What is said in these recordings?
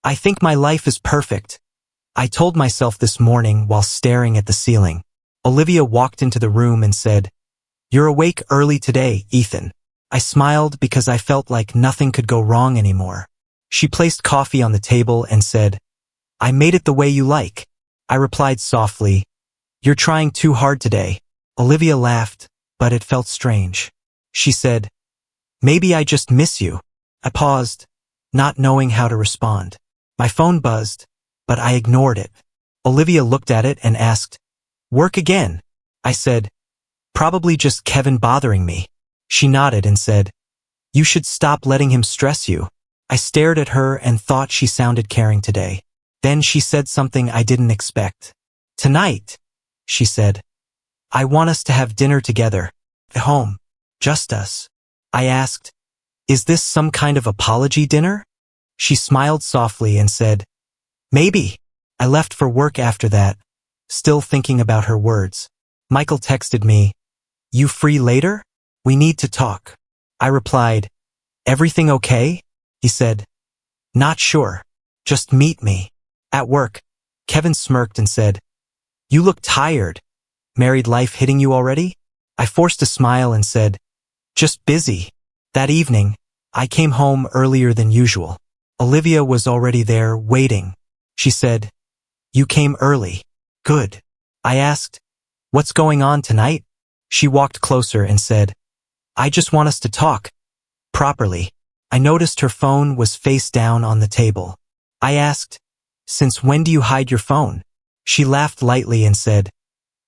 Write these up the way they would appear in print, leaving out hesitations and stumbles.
I think my life is perfect. I told myself this morning while staring at the ceiling. Olivia walked into the room and said, "You're awake early today, Ethan." I smiled because I felt like nothing could go wrong anymore. She placed coffee on the table and said, "I made it the way you like." I replied softly, "You're trying too hard today." Olivia laughed, but it felt strange. She said, "Maybe I just miss you." I paused, not knowing how to respond. My phone buzzed, but I ignored it. Olivia looked at it and asked, "Work again?" I said, "Probably just Kevin bothering me." She nodded and said, "You should stop letting him stress you." I stared at her and thought she sounded caring today. Then she said something I didn't expect. "Tonight," she said, "I want us to have dinner together. At home. Just us." I asked, "Is this some kind of apology dinner?" She smiled softly and said, "Maybe." I left for work after that, still thinking about her words. Michael texted me, "You free later? We need to talk." I replied, "Everything okay?" He said, "Not sure. Just meet me." At work, Kevin smirked and said, "You look tired. Married life hitting you already?" I forced a smile and said, "Just busy." That evening, I came home earlier than usual. Olivia was already there, waiting. She said, "You came early. Good." I asked, "What's going on tonight?" She walked closer and said, "I just want us to talk. Properly." I noticed her phone was face down on the table. I asked, "Since when do you hide your phone?" She laughed lightly and said,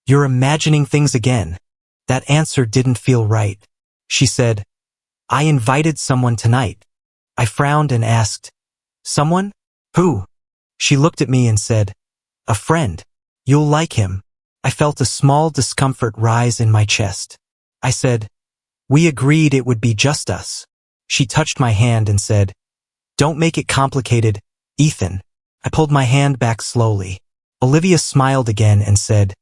"You're imagining things again." That answer didn't feel right. She said, "I invited someone tonight." I frowned and asked, "Someone? Who?" She looked at me and said, "A friend. You'll like him." I felt a small discomfort rise in my chest. I said, "We agreed it would be just us." She touched my hand and said, "Don't make it complicated, Ethan." I pulled my hand back slowly. Olivia smiled again and said,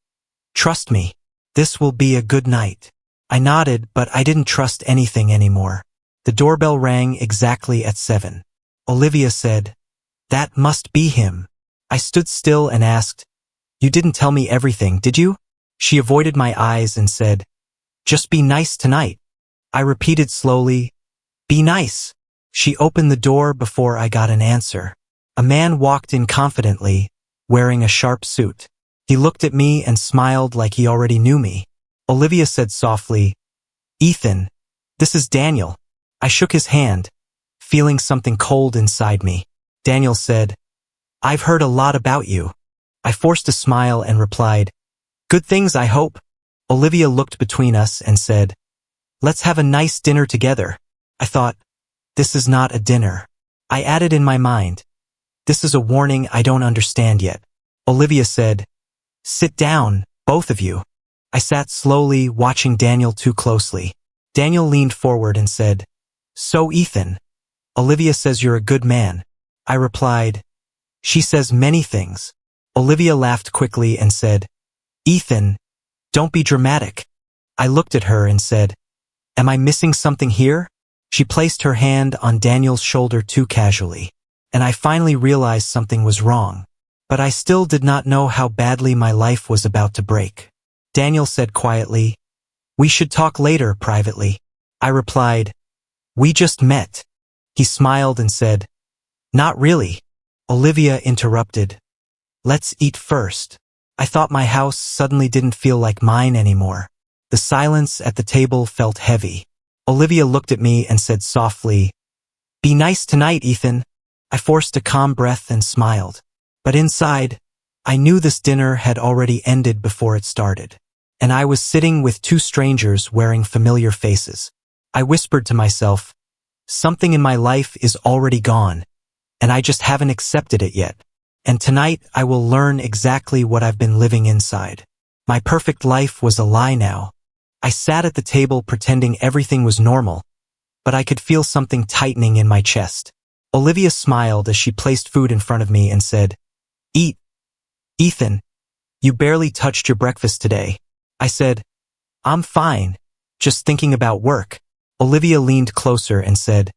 "Trust me, this will be a good night." I nodded, but I didn't trust anything anymore. The doorbell rang exactly at 7. Olivia said, "That must be him." I stood still and asked, "You didn't tell me everything, did you?" She avoided my eyes and said, "Just be nice tonight." I repeated slowly, "Be nice." She opened the door before I got an answer. A man walked in confidently, wearing a sharp suit. He looked at me and smiled like he already knew me. Olivia said softly, "Ethan, this is Daniel." I shook his hand, feeling something cold inside me. Daniel said, "I've heard a lot about you." I forced a smile and replied, "Good things, I hope." Olivia looked between us and said, "Let's have a nice dinner together." I thought, this is not a dinner. I added in my mind, this is a warning I don't understand yet. Olivia said, "Sit down, both of you." I sat slowly, watching Daniel too closely. Daniel leaned forward and said, "So Ethan, Olivia says you're a good man." I replied, "She says many things." Olivia laughed quickly and said, "Ethan, don't be dramatic." I looked at her and said, "Am I missing something here?" She placed her hand on Daniel's shoulder too casually, and I finally realized something was wrong. But I still did not know how badly my life was about to break. Daniel said quietly, "We should talk later, privately." I replied, "We just met." He smiled and said, "Not really." Olivia interrupted, "Let's eat first." I thought my house suddenly didn't feel like mine anymore. The silence at the table felt heavy. Olivia looked at me and said softly, "Be nice tonight, Ethan." I forced a calm breath and smiled. But inside, I knew this dinner had already ended before it started. And I was sitting with two strangers wearing familiar faces. I whispered to myself, something in my life is already gone, and I just haven't accepted it yet. And tonight I will learn exactly what I've been living inside. My perfect life was a lie now. I sat at the table pretending everything was normal, but I could feel something tightening in my chest. Olivia smiled as she placed food in front of me and said, "Eat. Ethan, you barely touched your breakfast today." I said, "I'm fine, just thinking about work." Olivia leaned closer and said,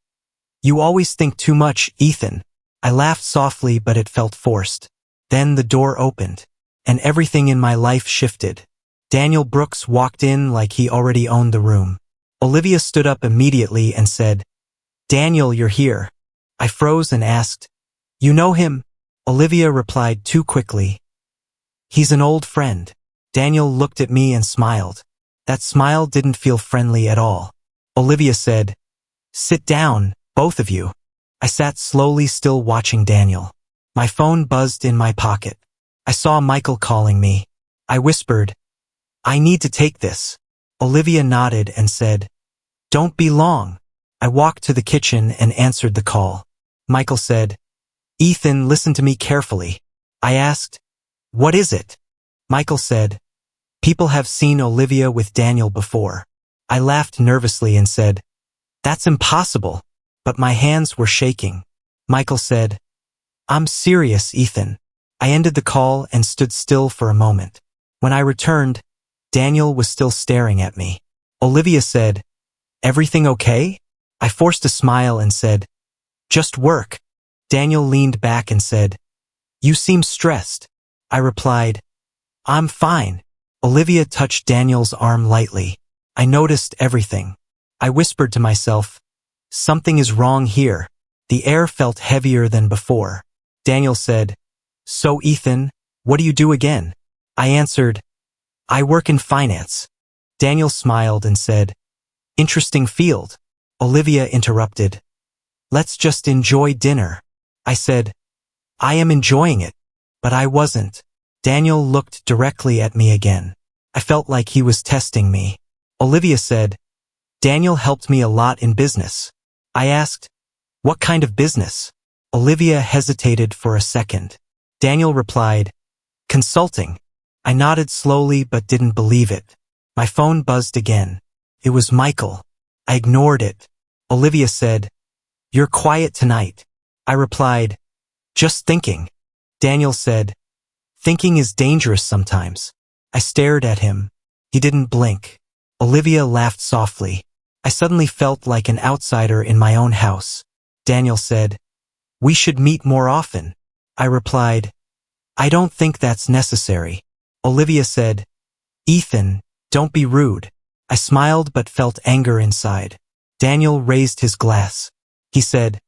"You always think too much, Ethan." I laughed softly, but it felt forced. Then the door opened, and everything in my life shifted. Daniel Brooks walked in like he already owned the room. Olivia stood up immediately and said, "Daniel, you're here." I froze and asked, "You know him?" Olivia replied too quickly, "He's an old friend." Daniel looked at me and smiled. That smile didn't feel friendly at all. Olivia said, "Sit down, both of you." I sat slowly, still watching Daniel. My phone buzzed in my pocket. I saw Michael calling me. I whispered, "I need to take this." Olivia nodded and said, "Don't be long." I walked to the kitchen and answered the call. Michael said, "Ethan, listen to me carefully." I asked, "What is it?" Michael said, "People have seen Olivia with Daniel before." I laughed nervously and said, "That's impossible," but my hands were shaking. Michael said, "I'm serious, Ethan." I ended the call and stood still for a moment. When I returned, Daniel was still staring at me. Olivia said, "Everything okay?" I forced a smile and said, "Just work." Daniel leaned back and said, "You seem stressed." I replied, "I'm fine." Olivia touched Daniel's arm lightly. I noticed everything. I whispered to myself, "Something is wrong here." The air felt heavier than before. Daniel said, "So Ethan, what do you do again?" I answered, "I work in finance." Daniel smiled and said, "Interesting field." Olivia interrupted, "Let's just enjoy dinner." I said, "I am enjoying it." But I wasn't. Daniel looked directly at me again. I felt like he was testing me. Olivia said, "Daniel helped me a lot in business." I asked, "What kind of business?" Olivia hesitated for a second. Daniel replied, "Consulting." I nodded slowly but didn't believe it. My phone buzzed again. It was Michael. I ignored it. Olivia said, "You're quiet tonight." I replied, "Just thinking." Daniel said, "Thinking is dangerous sometimes." I stared at him. He didn't blink. Olivia laughed softly. I suddenly felt like an outsider in my own house. Daniel said, "We should meet more often." I replied, "I don't think that's necessary." Olivia said, "Ethan, don't be rude." I smiled but felt anger inside. Daniel raised his glass. He said,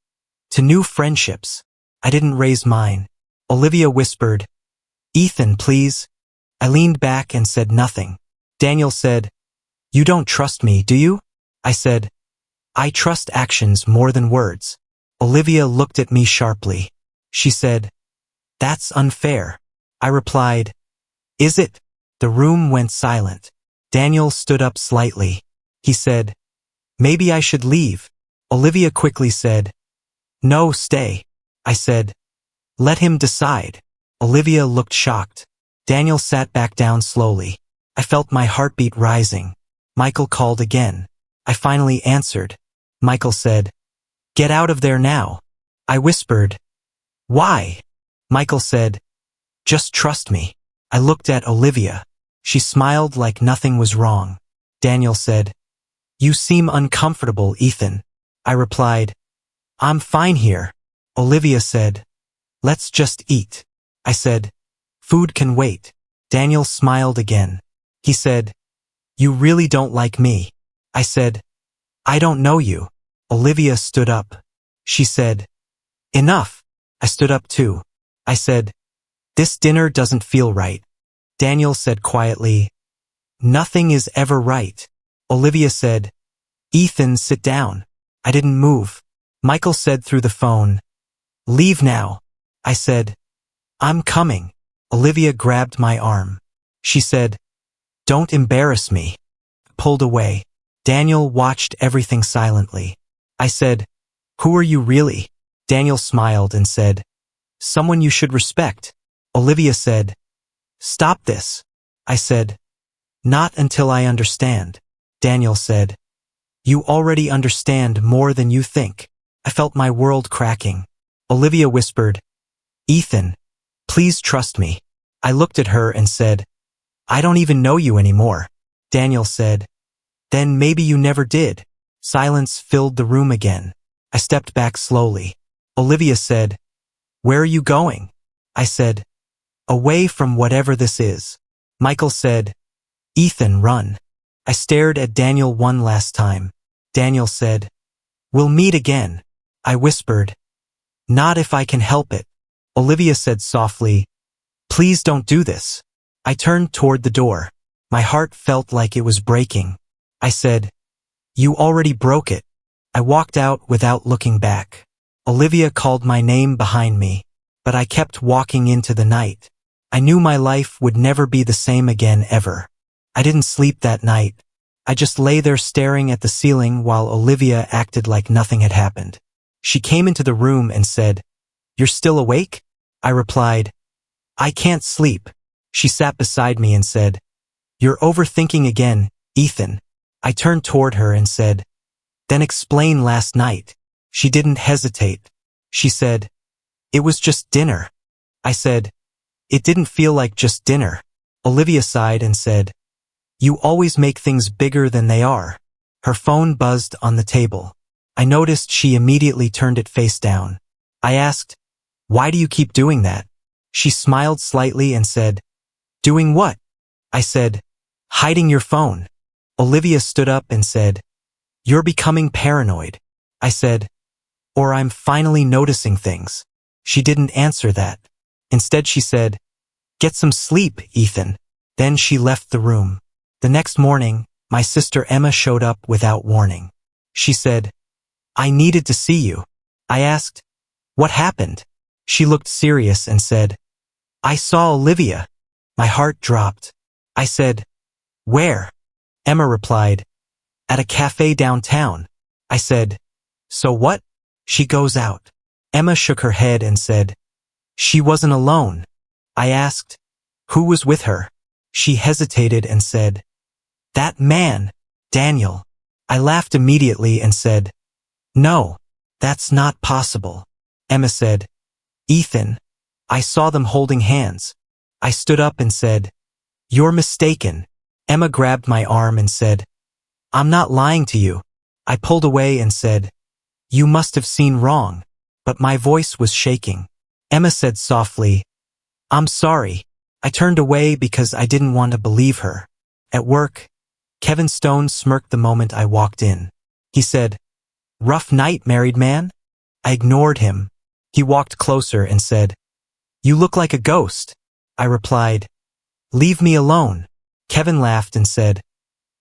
"To new friendships." I didn't raise mine. Olivia whispered, "Ethan, please." I leaned back and said nothing. Daniel said, "You don't trust me, do you?" I said, "I trust actions more than words." Olivia looked at me sharply. She said, "That's unfair." I replied, "Is it?" The room went silent. Daniel stood up slightly. He said, "Maybe I should leave." Olivia quickly said, "No, stay." I said, "Let him decide." Olivia looked shocked. Daniel sat back down slowly. I felt my heartbeat rising. Michael called again. I finally answered. Michael said, "Get out of there now." I whispered, "Why?" Michael said, "Just trust me." I looked at Olivia. She smiled like nothing was wrong. Daniel said, "You seem uncomfortable, Ethan." I replied, "I'm fine here." Olivia said, "Let's just eat." I said, "Food can wait." Daniel smiled again. He said, "You really don't like me." I said, "I don't know you." Olivia stood up. She said, "Enough." I stood up too. I said, "This dinner doesn't feel right." Daniel said quietly, "Nothing is ever right." Olivia said, "Ethan, sit down." I didn't move. Michael said through the phone, "Leave now." I said, "I'm coming." Olivia grabbed my arm. She said, "Don't embarrass me." I pulled away. Daniel watched everything silently. I said, "Who are you really?" Daniel smiled and said, "Someone you should respect." Olivia said, "Stop this." I said, "Not until I understand." Daniel said, "You already understand more than you think." I felt my world cracking. Olivia whispered, "Ethan, please trust me." I looked at her and said, "I don't even know you anymore." Daniel said, "Then maybe you never did." Silence filled the room again. I stepped back slowly. Olivia said, Where are you going? I said, away from whatever this is. Michael said, Ethan, run. I stared at Daniel one last time. Daniel said, we'll meet again. I whispered, not if I can help it. Olivia said softly, please don't do this. I turned toward the door. My heart felt like it was breaking. I said, you already broke it. I walked out without looking back. Olivia called my name behind me, but I kept walking into the night. I knew my life would never be the same again ever. I didn't sleep that night. I just lay there staring at the ceiling while Olivia acted like nothing had happened. She came into the room and said, you're still awake? I replied, I can't sleep. She sat beside me and said, you're overthinking again, Ethan. I turned toward her and said, then explain last night. She didn't hesitate. She said, it was just dinner. I said, it didn't feel like just dinner. Olivia sighed and said, you always make things bigger than they are. Her phone buzzed on the table. I noticed she immediately turned it face down. I asked, why do you keep doing that? She smiled slightly and said, doing what? I said, hiding your phone. Olivia stood up and said, you're becoming paranoid. I said, or I'm finally noticing things. She didn't answer that. Instead she said, get some sleep, Ethan. Then she left the room. The next morning, my sister Emma showed up without warning. She said, I needed to see you. I asked, what happened? She looked serious and said, I saw Olivia. My heart dropped. I said, where? Emma replied, at a cafe downtown. I said, so what? She goes out. Emma shook her head and said, she wasn't alone. I asked, who was with her? She hesitated and said, that man, Daniel. I laughed immediately and said, no, that's not possible. Emma said, Ethan, I saw them holding hands. I stood up and said, you're mistaken. Emma grabbed my arm and said, I'm not lying to you. I pulled away and said, you must have seen wrong. But my voice was shaking. Emma said softly, I'm sorry. I turned away because I didn't want to believe her. At work, Kevin Stone smirked the moment I walked in. He said, rough night, married man? I ignored him. He walked closer and said, you look like a ghost. I replied, leave me alone. Kevin laughed and said,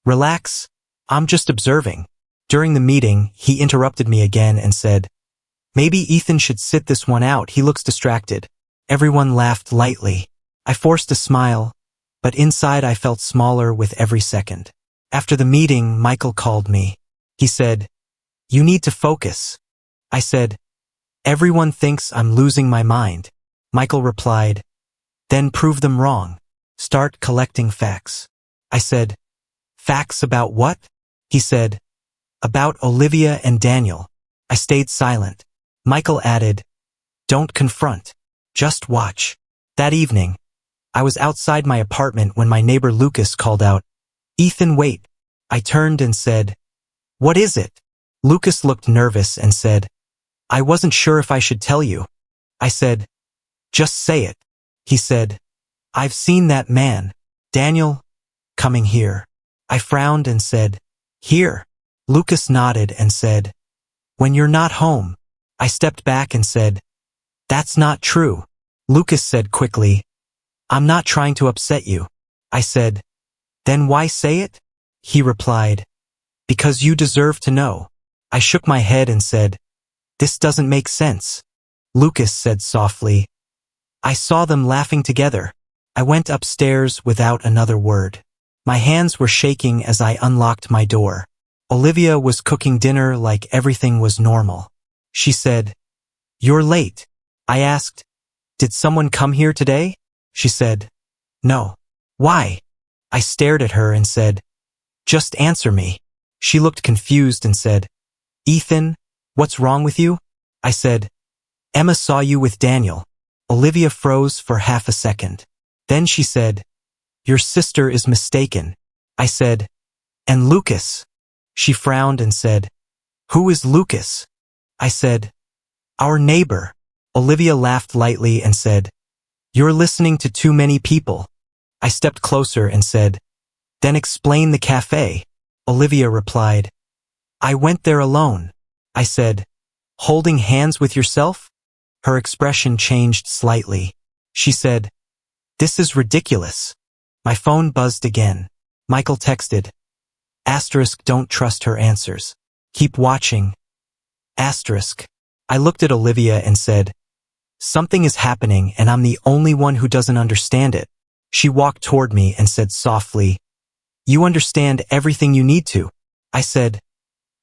relax, I'm just observing. During the meeting, he interrupted me again and said, maybe Ethan should sit this one out, he looks distracted. Everyone laughed lightly. I forced a smile, but inside I felt smaller with every second. After the meeting, Michael called me. He said, you need to focus. I said, everyone thinks I'm losing my mind. Michael replied, then prove them wrong. Start collecting facts. I said, facts about what? He said, about Olivia and Daniel. I stayed silent. Michael added, don't confront. Just watch. That evening, I was outside my apartment when my neighbor Lucas called out, Ethan, wait. I turned and said, what is it? Lucas looked nervous and said, I wasn't sure if I should tell you. I said, just say it. He said, I've seen that man, Daniel, coming here. I frowned and said, here. Lucas nodded and said, when you're not home. I stepped back and said, that's not true. Lucas said quickly, I'm not trying to upset you. I said, then why say it? He replied, because you deserve to know. I shook my head and said, this doesn't make sense. Lucas said softly, I saw them laughing together. I went upstairs without another word. My hands were shaking as I unlocked my door. Olivia was cooking dinner like everything was normal. She said, you're late. I asked, did someone come here today? She said, no. Why? I stared at her and said, just answer me. She looked confused and said, Ethan, what's wrong with you? I said, Emma saw you with Daniel. Olivia froze for half a second. Then she said, your sister is mistaken. I said, and Lucas? She frowned and said, who is Lucas? I said, our neighbor. Olivia laughed lightly and said, "You're listening to too many people." I stepped closer and said, "Then explain the cafe." Olivia replied, "I went there alone." I said, "Holding hands with yourself?" Her expression changed slightly. She said, "This is ridiculous." My phone buzzed again. Michael texted, *, don't trust her answers. Keep watching. *. I looked at Olivia and said, "Something is happening and I'm the only one who doesn't understand it." She walked toward me and said softly, "You understand everything you need to." I said,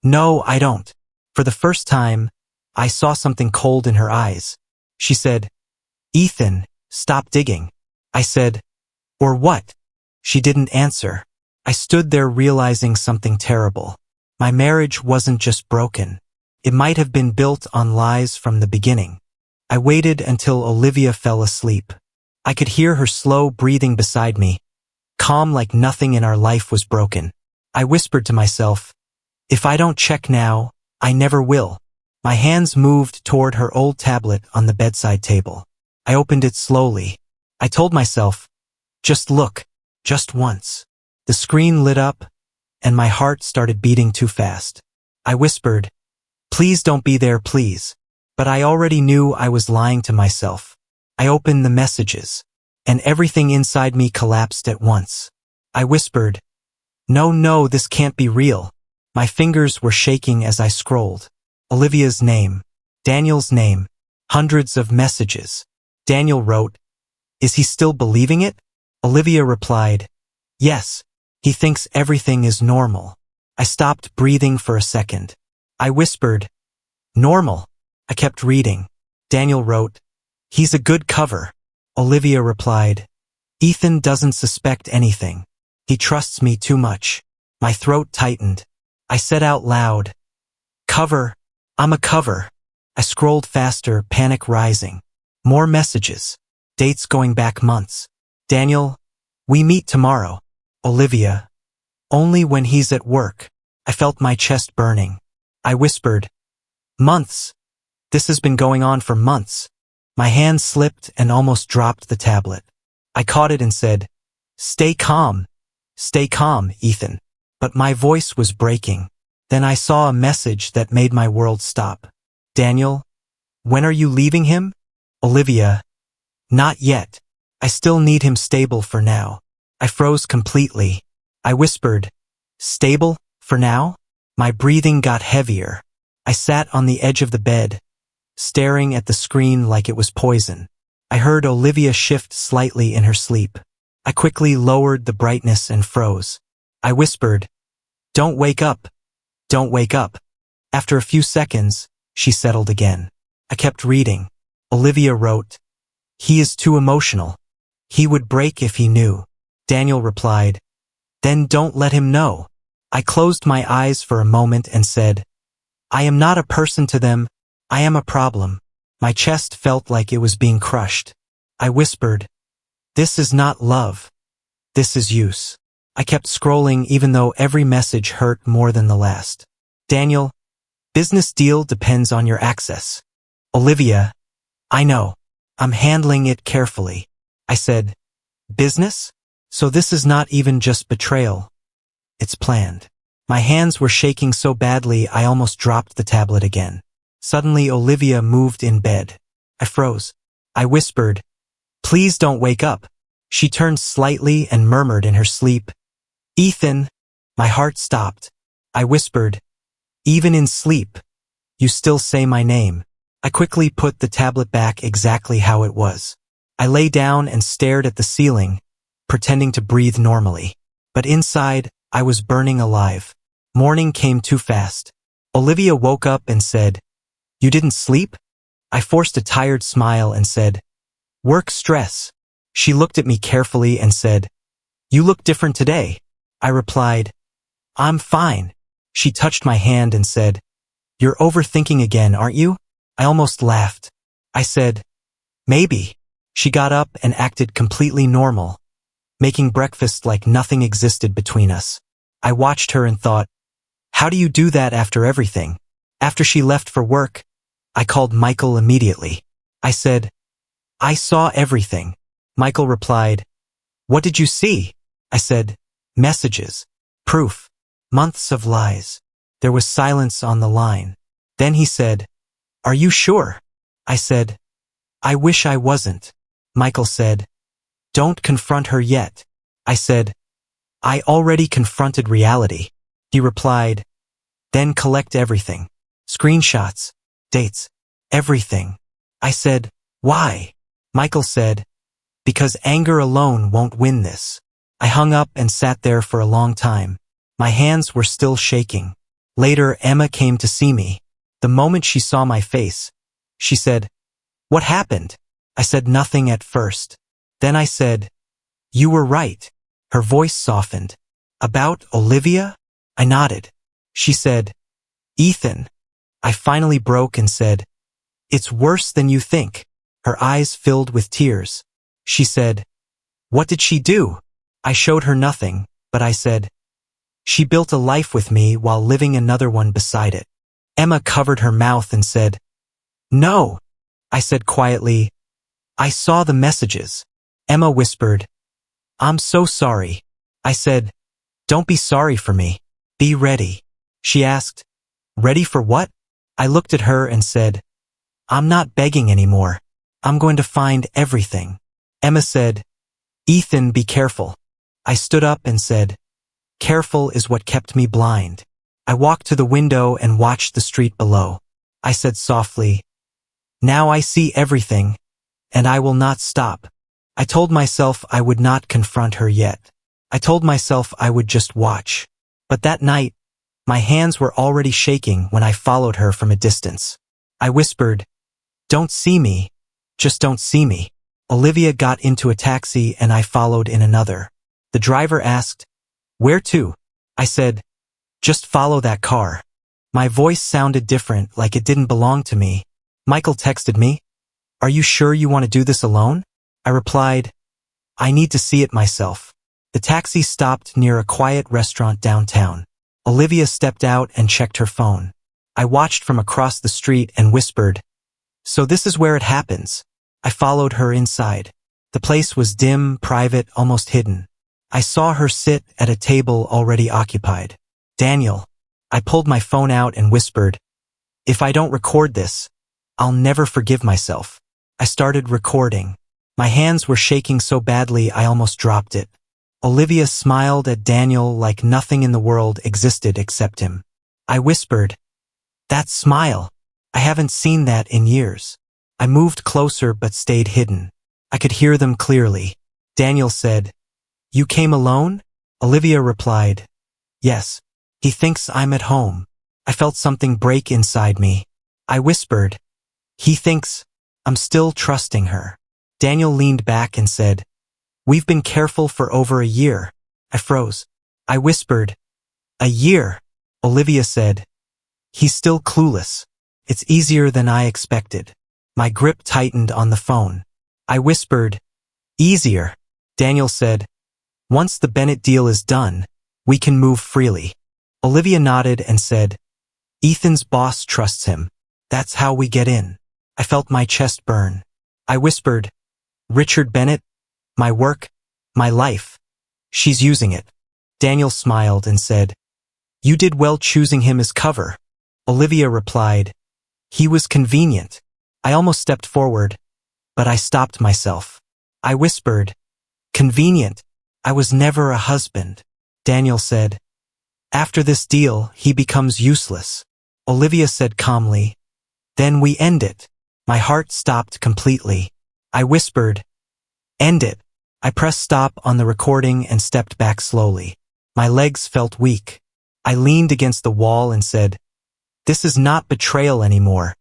"No, I don't." For the first time, I saw something cold in her eyes. She said, "Ethan, stop digging." I said, "Or what?" She didn't answer. I stood there realizing something terrible. My marriage wasn't just broken. It might have been built on lies from the beginning. I waited until Olivia fell asleep. I could hear her slow breathing beside me, calm like nothing in our life was broken. I whispered to myself, "If I don't check now, I never will." My hands moved toward her old tablet on the bedside table. I opened it slowly. I told myself, "Just look, just once." The screen lit up, and my heart started beating too fast. I whispered, "Please don't be there, please." But I already knew I was lying to myself. I opened the messages, and everything inside me collapsed at once. I whispered, "No, no, this can't be real." My fingers were shaking as I scrolled. Olivia's name, Daniel's name, hundreds of messages. Daniel wrote, "Is he still believing it?" Olivia replied, "Yes, he thinks everything is normal." I stopped breathing for a second. I whispered, "Normal." I kept reading. Daniel wrote, "He's a good cover." Olivia replied, "Ethan doesn't suspect anything. He trusts me too much." My throat tightened. I said out loud, "Cover, I'm a cover." I scrolled faster, panic rising. More messages. Dates going back months. Daniel, "We meet tomorrow." Olivia, "Only when he's at work." I felt my chest burning. I whispered, "Months. This has been going on for months." My hand slipped and almost dropped the tablet. I caught it and said, Stay calm, Ethan." But my voice was breaking. Then I saw a message that made my world stop. "Daniel, when are you leaving him?" Olivia, "Not yet. I still need him stable for now." I froze completely. I whispered, "Stable, for now?" My breathing got heavier. I sat on the edge of the bed, staring at the screen like it was poison. I heard Olivia shift slightly in her sleep. I quickly lowered the brightness and froze. I whispered, "Don't wake up. Don't wake up." After a few seconds, she settled again. I kept reading. Olivia wrote, "He is too emotional. He would break if he knew." Daniel replied, "Then don't let him know." I closed my eyes for a moment and said, "I am not a person to them. I am a problem." My chest felt like it was being crushed. I whispered, "This is not love. This is use." I kept scrolling even though every message hurt more than the last. Daniel, "Business deal depends on your access." Olivia, "I know. I'm handling it carefully." I said, "Business? So this is not even just betrayal. It's planned." My hands were shaking so badly I almost dropped the tablet again. Suddenly Olivia moved in bed. I froze. I whispered, "Please don't wake up." She turned slightly and murmured in her sleep, "Ethan." My heart stopped. I whispered, "Even in sleep, you still say my name." I quickly put the tablet back exactly how it was. I lay down and stared at the ceiling, pretending to breathe normally. But inside, I was burning alive. Morning came too fast. Olivia woke up and said, "You didn't sleep?" I forced a tired smile and said, "Work stress." She looked at me carefully and said, "You look different today." I replied, "I'm fine." She touched my hand and said, "You're overthinking again, aren't you?" I almost laughed. I said, "Maybe." She got up and acted completely normal, making breakfast like nothing existed between us. I watched her and thought, how do you do that after everything? After she left for work, I called Michael immediately. I said, I saw everything. Michael replied, What did you see? I said, Messages. Proof. Months of lies. There was silence on the line. Then he said, Are you sure? I said, I wish I wasn't. Michael said, Don't confront her yet. I said, I already confronted reality. He replied, Then collect everything. Screenshots, dates, everything. I said, Why? Michael said, Because anger alone won't win this. I hung up and sat there for a long time. My hands were still shaking. Later, Emma came to see me. The moment she saw my face, she said, What happened? I said nothing at first. Then I said, You were right. Her voice softened. About Olivia? I nodded. She said, Ethan. I finally broke and said, It's worse than you think. Her eyes filled with tears. She said, What did she do? I showed her nothing, but I said, She built a life with me while living another one beside it. Emma covered her mouth and said, No. I said quietly, I saw the messages. Emma whispered, I'm so sorry. I said, Don't be sorry for me. Be ready. She asked, Ready for what? I looked at her and said, I'm not begging anymore. I'm going to find everything. Emma said, Ethan, be careful. I stood up and said, Careful is what kept me blind. I walked to the window and watched the street below. I said softly, Now I see everything, and I will not stop. I told myself I would not confront her yet. I told myself I would just watch. But that night, my hands were already shaking when I followed her from a distance. I whispered, Don't see me. Just don't see me. Olivia got into a taxi and I followed in another. The driver asked, Where to? I said, Just follow that car. My voice sounded different, like it didn't belong to me. Michael texted me, Are you sure you want to do this alone? I replied, I need to see it myself. The taxi stopped near a quiet restaurant downtown. Olivia stepped out and checked her phone. I watched from across the street and whispered, So this is where it happens. I followed her inside. The place was dim, private, almost hidden. I saw her sit at a table already occupied. Daniel. I pulled my phone out and whispered, If I don't record this, I'll never forgive myself. I started recording. My hands were shaking so badly I almost dropped it. Olivia smiled at Daniel like nothing in the world existed except him. I whispered, That smile. I haven't seen that in years. I moved closer but stayed hidden. I could hear them clearly. Daniel said, You came alone? Olivia replied, Yes. He thinks I'm at home. I felt something break inside me. I whispered, He thinks I'm still trusting her. Daniel leaned back and said, We've been careful for over a year. I froze. I whispered, A year? Olivia said, He's still clueless. It's easier than I expected. My grip tightened on the phone. I whispered, Easier. Daniel said, Once the Bennett deal is done, we can move freely. Olivia nodded and said, Ethan's boss trusts him. That's how we get in. I felt my chest burn. I whispered, Richard Bennett? My work? My life? She's using it. Daniel smiled and said, You did well choosing him as cover. Olivia replied, He was convenient. I almost stepped forward, but I stopped myself. I whispered, Convenient. I was never a husband. Daniel said, After this deal, he becomes useless. Olivia said calmly, Then we end it. My heart stopped completely. I whispered, End it. I pressed stop on the recording and stepped back slowly. My legs felt weak. I leaned against the wall and said, This is not betrayal anymore.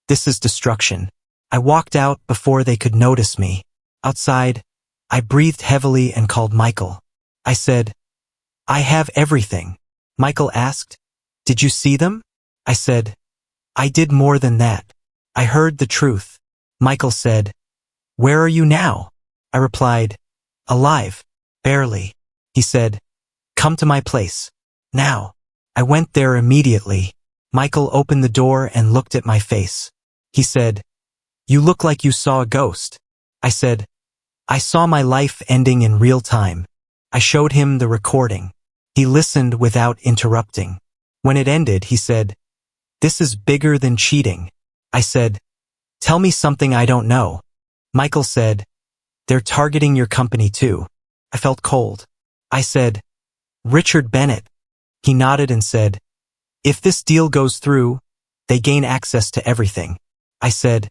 This is destruction. I walked out before they could notice me. Outside, I breathed heavily and called Michael. I said, I have everything. Michael asked, Did you see them? I said, I did more than that. I heard the truth. Michael said, Where are you now? I replied, Alive. Barely. He said, Come to my place. Now. I went there immediately. Michael opened the door and looked at my face. He said, You look like you saw a ghost. I said, I saw my life ending in real time. I showed him the recording. He listened without interrupting. When it ended, he said, This is bigger than cheating. I said, Tell me something I don't know. Michael said, They're targeting your company too. I felt cold. I said, Richard Bennett. He nodded and said, If this deal goes through, they gain access to everything. I said,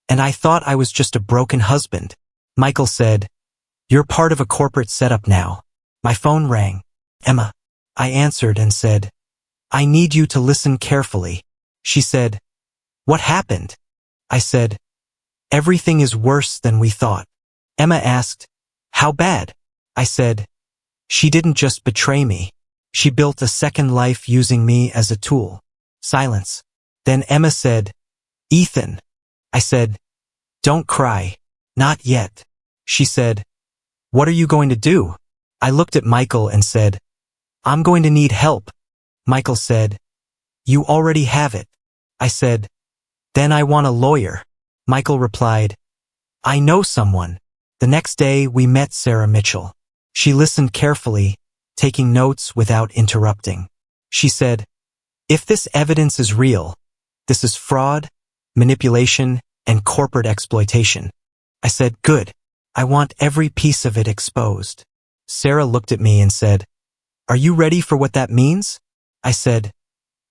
And I thought I was just a broken husband. Michael said, You're part of a corporate setup now. My phone rang. Emma. I answered and said, I need you to listen carefully. She said, What happened? I said, Everything is worse than we thought. Emma asked, How bad? I said, She didn't just betray me. She built a second life using me as a tool. Silence. Then Emma said, Ethan. I said, Don't cry. Not yet. She said, What are you going to do? I looked at Michael and said, I'm going to need help. Michael said, You already have it. I said, Then I want a lawyer. Michael replied, I know someone. The next day we met Sarah Mitchell. She listened carefully, taking notes without interrupting. She said, If this evidence is real, this is fraud, manipulation, and corporate exploitation. I said, Good. I want every piece of it exposed. Sarah looked at me and said, Are you ready for what that means? I said,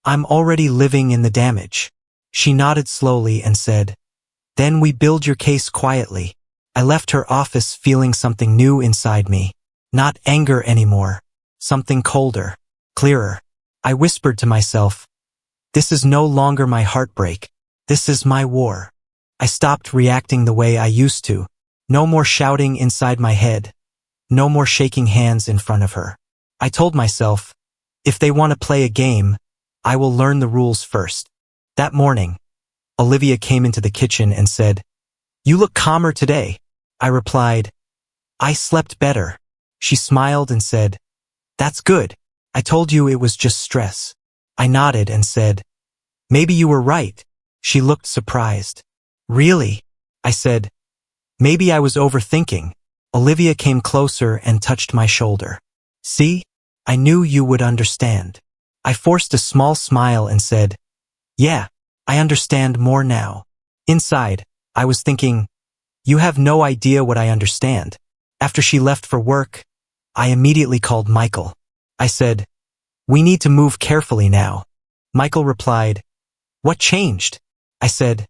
I'm already living in the damage. She nodded slowly and said, Then we build your case quietly. I left her office feeling something new inside me. Not anger anymore. Something colder, clearer. I whispered to myself, This is no longer my heartbreak. This is my war. I stopped reacting the way I used to. No more shouting inside my head. No more shaking hands in front of her. I told myself, if they want to play a game, I will learn the rules first. That morning, Olivia came into the kitchen and said, You look calmer today. I replied, I slept better. She smiled and said, That's good. I told you it was just stress. I nodded and said, Maybe you were right. She looked surprised. Really? I said, Maybe I was overthinking. Olivia came closer and touched my shoulder. See? I knew you would understand. I forced a small smile and said, Yeah, I understand more now. Inside, I was thinking, You have no idea what I understand. After she left for work, I immediately called Michael. I said, We need to move carefully now. Michael replied, What changed? I said,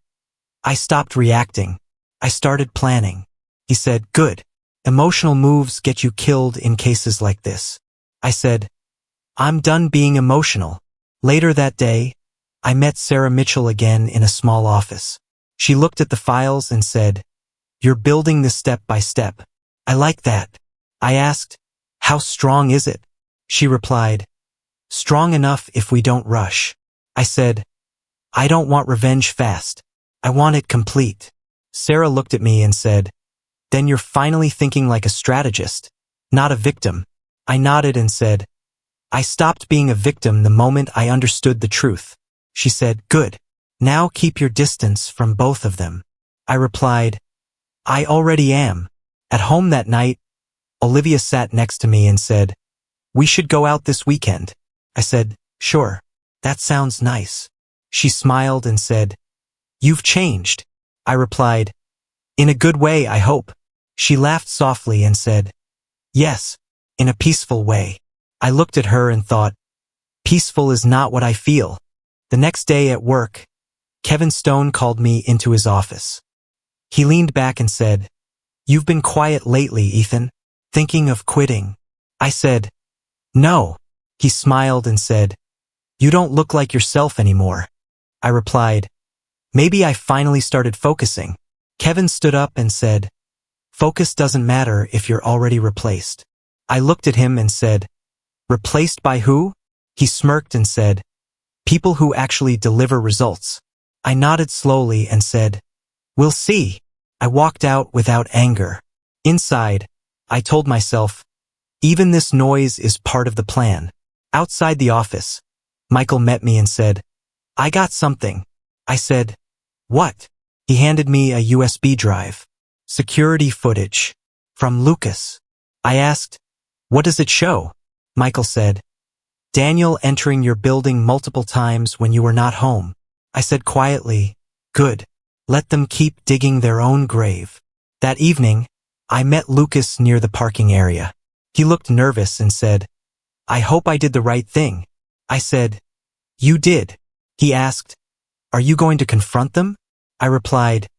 I stopped reacting. I started planning. He said, Good. Emotional moves get you killed in cases like this. I said, I'm done being emotional. Later that day, I met Sarah Mitchell again in a small office. She looked at the files and said, You're building this step by step. I like that. I asked, How strong is it? She replied, Strong enough if we don't rush. I said, I don't want revenge fast. I want it complete. Sarah looked at me and said, Then you're finally thinking like a strategist, not a victim. I nodded and said, I stopped being a victim the moment I understood the truth. She said, Good. Now keep your distance from both of them. I replied, I already am. At home that night, Olivia sat next to me and said, We should go out this weekend. I said, Sure. That sounds nice. She smiled and said, You've changed. I replied, In a good way, I hope. She laughed softly and said, Yes, in a peaceful way. I looked at her and thought, Peaceful is not what I feel. The next day at work, Kevin Stone called me into his office. He leaned back and said, You've been quiet lately, Ethan. Thinking of quitting? I said, No. He smiled and said, You don't look like yourself anymore. I replied, Maybe I finally started focusing. Kevin stood up and said, Focus doesn't matter if you're already replaced. I looked at him and said, Replaced by who? He smirked and said, People who actually deliver results. I nodded slowly and said, We'll see. I walked out without anger. Inside, I told myself, even this noise is part of the plan. Outside the office, Michael met me and said, I got something. I said, What? He handed me a USB drive. Security footage. From Lucas. I asked, "What does it show?" Michael said, "Daniel entering your building multiple times when you were not home." I said quietly, "Good. Let them keep digging their own grave." That evening, I met Lucas near the parking area. He looked nervous and said, "I hope I did the right thing." I said, "You did." He asked, "Are you going to confront them?" I replied,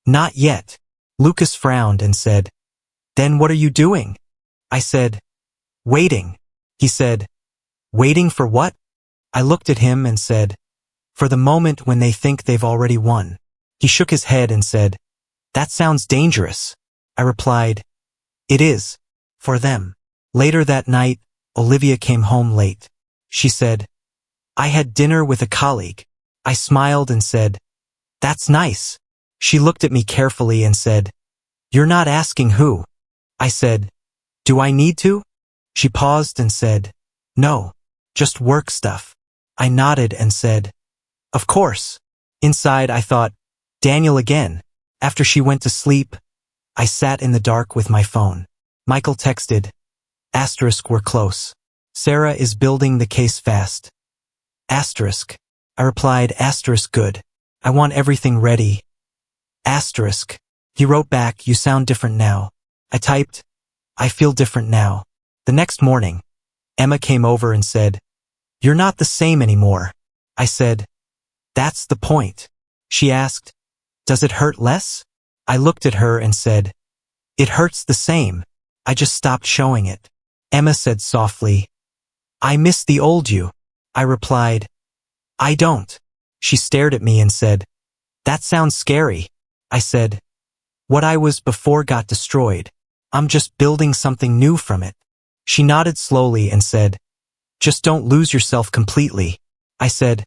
"Not yet." Lucas frowned and said, "Then what are you doing?" I said, "Waiting." He said, "Waiting for what?" I looked at him and said, "For the moment when they think they've already won." He shook his head and said, "That sounds dangerous." I replied, "It is. For them." Later that night, Olivia came home late. She said, "I had dinner with a colleague." I smiled and said, "That's nice." She looked at me carefully and said, "You're not asking who." I said, "Do I need to?" She paused and said, "No, just work stuff." I nodded and said, "Of course." Inside, I thought, Daniel again. After she went to sleep, I sat in the dark with my phone. Michael texted, *, "We're close. Sarah is building the case fast. *. I replied, *, "Good. I want everything ready. *. He wrote back, "You sound different now." I typed, "I feel different now." The next morning, Emma came over and said, "You're not the same anymore." I said, "That's the point." She asked, "Does it hurt less?" I looked at her and said, "It hurts the same. I just stopped showing it." Emma said softly, "I miss the old you." I replied, "I don't." She stared at me and said, "That sounds scary." I said, "What I was before got destroyed. I'm just building something new from it." She nodded slowly and said, "Just don't lose yourself completely." I said,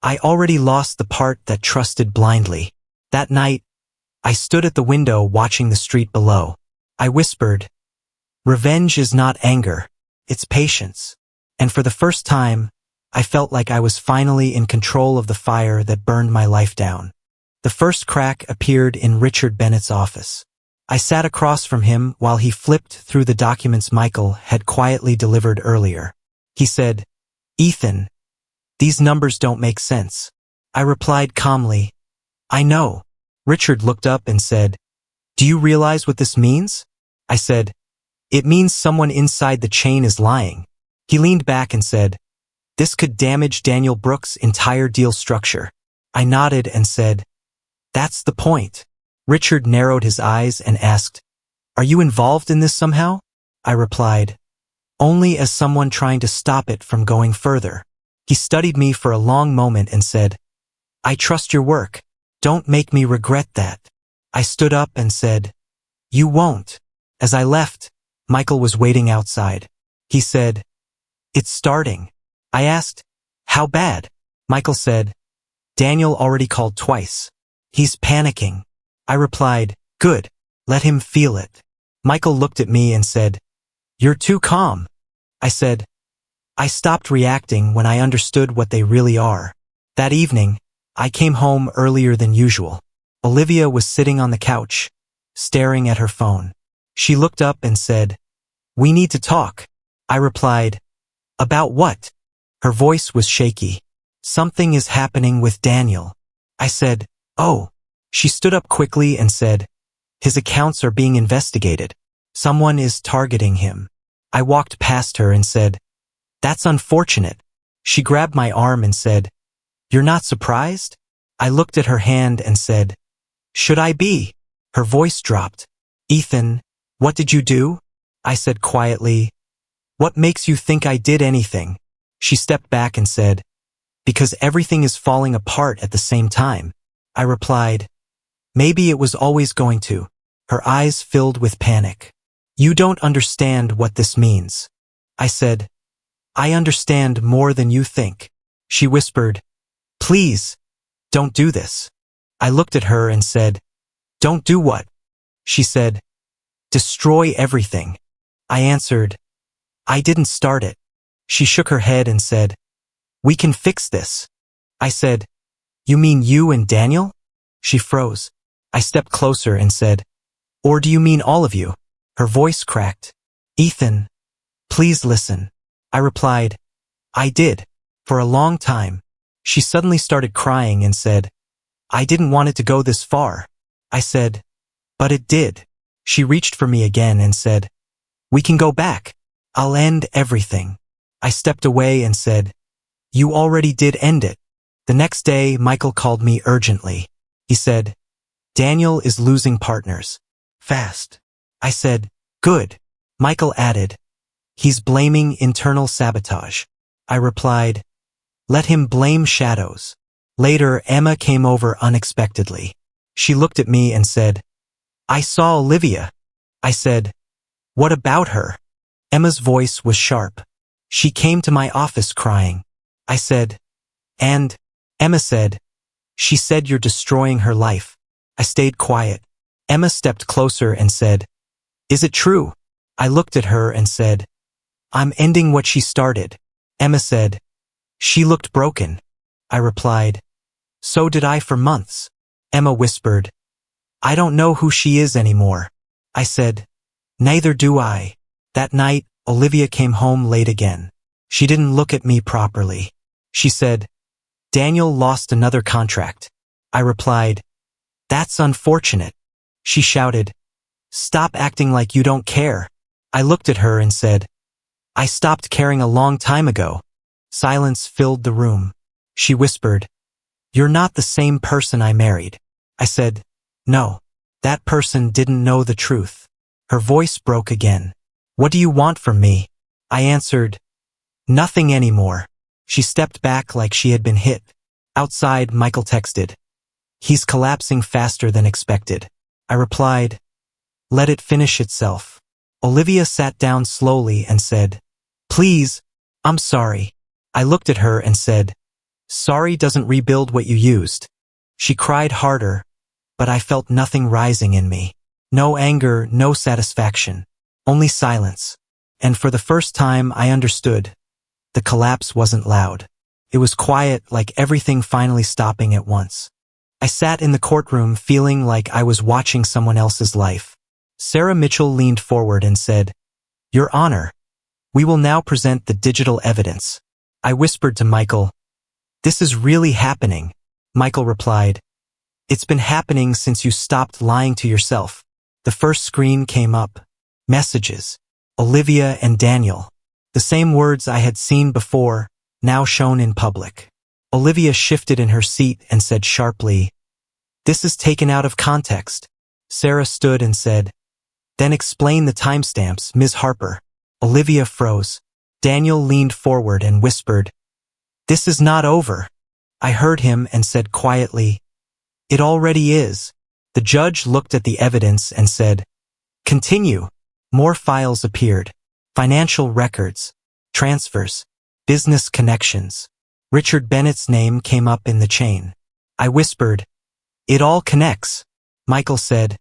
"I already lost the part that trusted blindly." That night, I stood at the window watching the street below. I whispered, "Revenge is not anger, it's patience." And for the first time, I felt like I was finally in control of the fire that burned my life down. The first crack appeared in Richard Bennett's office. I sat across from him while he flipped through the documents Michael had quietly delivered earlier. He said, "Ethan, these numbers don't make sense." I replied calmly, "I know." Richard looked up and said, "Do you realize what this means?" I said, "It means someone inside the chain is lying." He leaned back and said, "This could damage Daniel Brooks' entire deal structure." I nodded and said, "That's the point." Richard narrowed his eyes and asked, "Are you involved in this somehow?" I replied, "Only as someone trying to stop it from going further." He studied me for a long moment and said, "I trust your work. Don't make me regret that." I stood up and said, "You won't." As I left, Michael was waiting outside. He said, "It's starting." I asked, "How bad?" Michael said, "Daniel already called twice. He's panicking." I replied, "Good. Let him feel it." Michael looked at me and said, "You're too calm." I said, "I stopped reacting when I understood what they really are." That evening, I came home earlier than usual. Olivia was sitting on the couch, staring at her phone. She looked up and said, "We need to talk." I replied, "About what?" Her voice was shaky. "Something is happening with Daniel." I said, "Oh." She stood up quickly and said, "His accounts are being investigated. Someone is targeting him." I walked past her and said, "That's unfortunate." She grabbed my arm and said, "You're not surprised?" I looked at her hand and said, "Should I be?" Her voice dropped. "Ethan, what did you do?" I said quietly, "What makes you think I did anything?" She stepped back and said, "Because everything is falling apart at the same time." I replied, "Maybe it was always going to." Her eyes filled with panic. "You don't understand what this means." I said, "I understand more than you think." She whispered, "Please, don't do this." I looked at her and said, "Don't do what?" She said, "Destroy everything." I answered, "I didn't start it." She shook her head and said, "We can fix this." I said, "You mean you and Daniel?" She froze. I stepped closer and said, "Or do you mean all of you?" Her voice cracked. "Ethan, please listen." I replied, "I did. For a long time." She suddenly started crying and said, "I didn't want it to go this far." I said, "But it did." She reached for me again and said, "We can go back. I'll end everything." I stepped away and said, "You already did end it." The next day, Michael called me urgently. He said, "Daniel is losing partners. Fast." I said, "Good." Michael added, "He's blaming internal sabotage." I replied, "Let him blame shadows." Later, Emma came over unexpectedly. She looked at me and said, "I saw Olivia." I said, "What about her?" Emma's voice was sharp. "She came to my office crying." I said, "And?" Emma said, "She said you're destroying her life." I stayed quiet. Emma stepped closer and said, "Is it true?" I looked at her and said, "I'm ending what she started." Emma said, "She looked broken." I replied, "So did I for months." Emma whispered, "I don't know who she is anymore." I said, "Neither do I." That night, Olivia came home late again. She didn't look at me properly. She said, "Daniel lost another contract." I replied, "That's unfortunate." She shouted, "Stop acting like you don't care." I looked at her and said, "I stopped caring a long time ago." Silence filled the room. She whispered, "You're not the same person I married." I said, "No, that person didn't know the truth." Her voice broke again. "What do you want from me?" I answered, "Nothing anymore." She stepped back like she had been hit. Outside, Michael texted, "He's collapsing faster than expected." I replied, "Let it finish itself." Olivia sat down slowly and said, "Please, I'm sorry." I looked at her and said, "Sorry doesn't rebuild what you used." She cried harder, but I felt nothing rising in me. No anger, no satisfaction, only silence. And for the first time I understood. The collapse wasn't loud. It was quiet, like everything finally stopping at once. I sat in the courtroom feeling like I was watching someone else's life. Sarah Mitchell leaned forward and said, "Your Honor, we will now present the digital evidence." I whispered to Michael, "This is really happening." Michael replied, "It's been happening since you stopped lying to yourself." The first screen came up. Messages. Olivia and Daniel. The same words I had seen before, now shown in public. Olivia shifted in her seat and said sharply, "This is taken out of context." Sarah stood and said, "Then explain the timestamps, Ms. Harper." Olivia froze. Daniel leaned forward and whispered, "This is not over." I heard him and said quietly, "It already is." The judge looked at the evidence and said, "Continue." More files appeared. Financial records, transfers, business connections. Richard Bennett's name came up in the chain. I whispered, "It all connects." Michael said,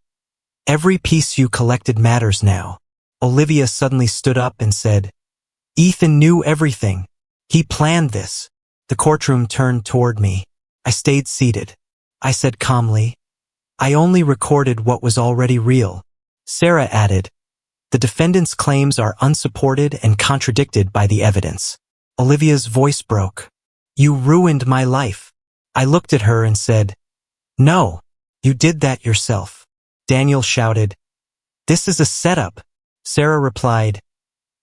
"Every piece you collected matters now." Olivia suddenly stood up and said, "Ethan knew everything. He planned this." The courtroom turned toward me. I stayed seated. I said calmly, "I only recorded what was already real." Sarah added, "The defendant's claims are unsupported and contradicted by the evidence." Olivia's voice broke. "You ruined my life." I looked at her and said, "No, you did that yourself." Daniel shouted, "This is a setup." Sarah replied,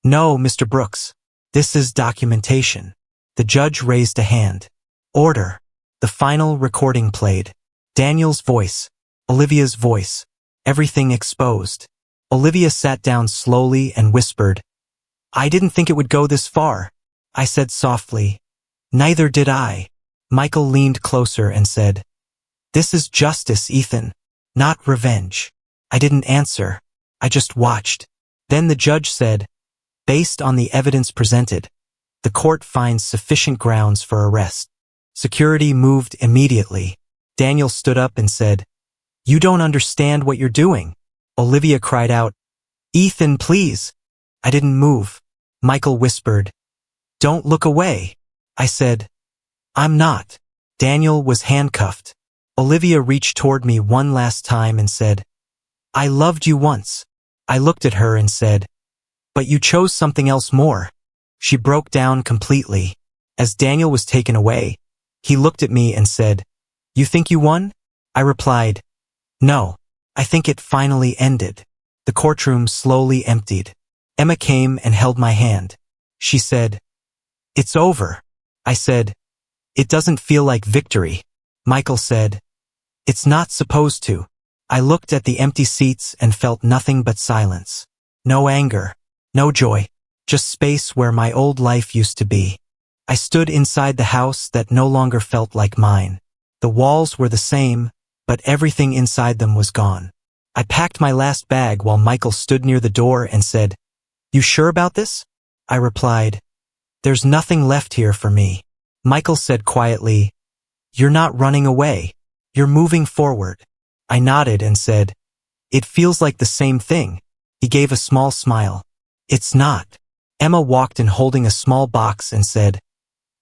"No, Mr. Brooks, this is documentation." The judge raised a hand. "Order." The final recording played. Daniel's voice, Olivia's voice, everything exposed. Olivia sat down slowly and whispered, "I didn't think it would go this far." I said softly, "Neither did I." Michael leaned closer and said, "This is justice, Ethan, not revenge." I didn't answer. I just watched. Then the judge said, "Based on the evidence presented, the court finds sufficient grounds for arrest." Security moved immediately. Daniel stood up and said, "You don't understand what you're doing." Olivia cried out, "Ethan, please." I didn't move. Michael whispered, "Don't look away." I said, "I'm not." Daniel was handcuffed. Olivia reached toward me one last time and said, "I loved you once." I looked at her and said, "But you chose something else more." She broke down completely. As Daniel was taken away, he looked at me and said, "You think you won?" I replied, "No, I think it finally ended." The courtroom slowly emptied. Emma came and held my hand. She said, "It's over." I said, "It doesn't feel like victory." Michael said, "It's not supposed to." I looked at the empty seats and felt nothing but silence. No anger, no joy, just space where my old life used to be. I stood inside the house that no longer felt like mine. The walls were the same, but everything inside them was gone. I packed my last bag while Michael stood near the door and said, "You sure about this?" I replied, "There's nothing left here for me." Michael said quietly, "You're not running away. You're moving forward." I nodded and said, "It feels like the same thing." He gave a small smile. "It's not." Emma walked in holding a small box and said,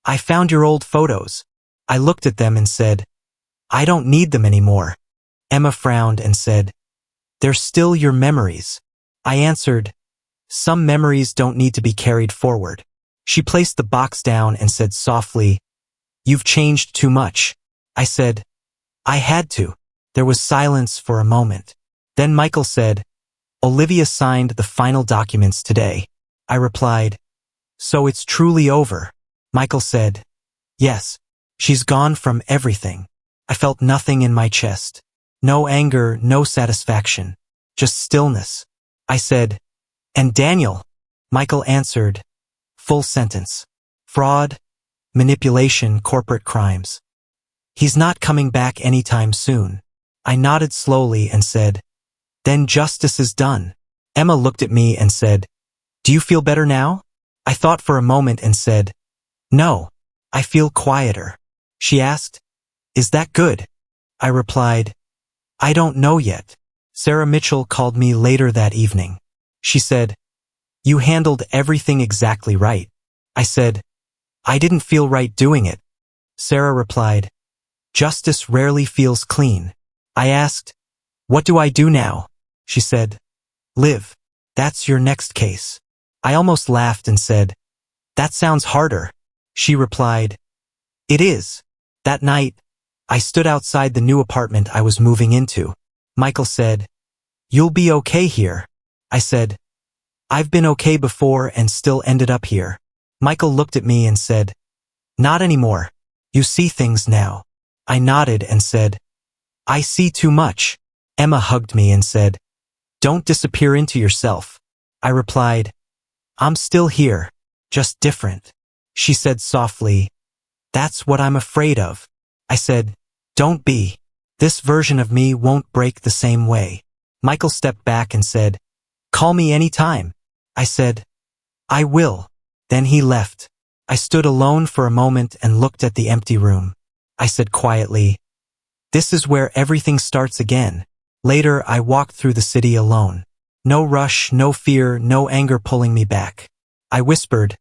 "I found your old photos." I looked at them and said, "I don't need them anymore." Emma frowned and said, "They're still your memories." I answered, "Some memories don't need to be carried forward." She placed the box down and said softly, "You've changed too much." I said, "I had to." There was silence for a moment. Then Michael said, "Olivia signed the final documents today." I replied, "So it's truly over." Michael said, "Yes, she's gone from everything." I felt nothing in my chest. No anger, no satisfaction, just stillness. I said, "And Daniel?" Michael answered, full sentence. "Fraud, manipulation, corporate crimes. He's not coming back anytime soon." I nodded slowly and said, "Then justice is done." Emma looked at me and said, "Do you feel better now?" I thought for a moment and said, "No, I feel quieter." She asked, "Is that good?" I replied, "I don't know yet." Sarah Mitchell called me later that evening. She said, "You handled everything exactly right." I said, "I didn't feel right doing it." Sarah replied, "Justice rarely feels clean." I asked, "What do I do now?" She said, "Live. That's your next case." I almost laughed and said, "That sounds harder." She replied, "It is." That night, I stood outside the new apartment I was moving into. Michael said, "You'll be okay here." I said, "I've been okay before and still ended up here." Michael looked at me and said, "Not anymore. You see things now." I nodded and said, "I see too much." Emma hugged me and said, "Don't disappear into yourself." I replied, "I'm still here, just different." She said softly, "That's what I'm afraid of." I said, "Don't be. This version of me won't break the same way." Michael stepped back and said, "Call me anytime." I said, "I will." Then he left. I stood alone for a moment and looked at the empty room. I said quietly, "This is where everything starts again." Later, I walked through the city alone. No rush, no fear, no anger pulling me back. I whispered,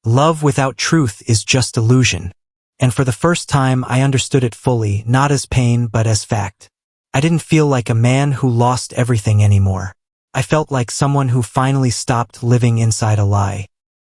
"Love without truth is just illusion." And for the first time, I understood it fully, not as pain, but as fact. I didn't feel like a man who lost everything anymore. I felt like someone who finally stopped living inside a lie.